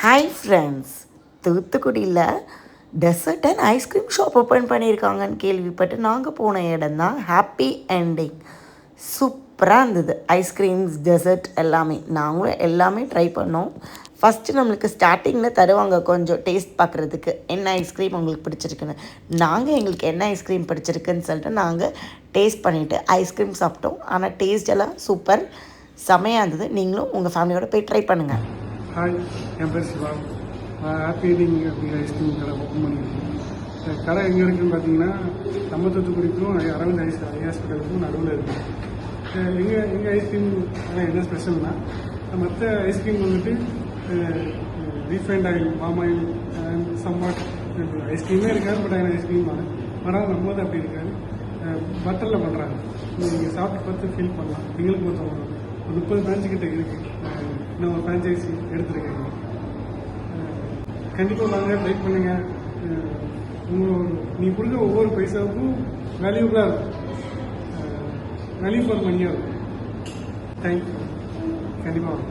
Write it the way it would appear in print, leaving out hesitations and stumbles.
Hi friends, தூத்துக்குடியில் dessert and ice cream shop open பண்ணியிருக்காங்கன்னு கேள்விப்பட்டு நாங்கள் போன இடம் தான் ஹாப்பி எண்டிங். சூப்பராக இருந்தது. ஐஸ்கிரீம்ஸ், டெசர்ட் எல்லாமே நாங்களும் எல்லாமே ட்ரை பண்ணோம். ஃபஸ்ட்டு நம்மளுக்கு ஸ்டார்டிங்கில் தருவாங்க கொஞ்சம் டேஸ்ட் பார்க்குறதுக்கு, என்ன ஐஸ்கிரீம் உங்களுக்கு பிடிச்சிருக்குன்னு. நாங்கள் எங்களுக்கு என்ன ஐஸ்கிரீம் பிடிச்சிருக்குன்னு சொல்லிட்டு நாங்கள் டேஸ்ட் பண்ணிவிட்டு ஐஸ்கிரீம் சாப்பிட்டோம். ஆனால் டேஸ்ட் எல்லாம் சூப்பர், செமையாக இருந்தது. நீங்களும் உங்கள் ஃபேமிலியோடு போய் ட்ரை பண்ணுங்கள். ஹாய், என் பேர் சிவா. ஹாப்பி எண்டிங் அப்படிங்கிற ஐஸ்கிரீம் கடை ஓப்பன் பண்ணியிருக்கேன். கடை எங்கே இருக்குதுன்னு பார்த்தீங்கன்னா நம்ம தூத்துக்குடிக்கும் அரவிந்த் ஐ ஹாஸ்பிட்டலுக்கும் நடுவில் இருக்குது. எங்கள் ஐஸ்கிரீம் என்ன ஸ்பெஷல்னா, மற்ற ஐஸ்கிரீம் வந்துட்டு refined oil, palm oil, somewhat ஐஸ்கிரீமே இருக்காது. பட் ஐஸ்கிரீம் ஆனால் நம்ம வந்து அப்படி இருக்காது, பட்டரில் பண்ணுறாங்க. நீங்கள் சாப்பிட்டு பார்த்து ஃபீல் பண்ணலாம். எங்களுக்கு மொத்தம் ஒரு 30 பிரான்ச்சு கிட்ட இருக்குது. இன்னும் ஒரு ஃப்ரான்ச்சைஸி எடுத்துருக்கேன். கண்டிப்பாக வாங்க, ட்ரை பண்ணுங்கள். நீ கொடுக்குற ஒவ்வொரு பைசாவுக்கும் வேல்யூபுளாக இருக்கும், வேல்யூ ஃபார் மணியாக இருக்கும். தேங்க்யூ. கண்டிப்பாக வாங்க.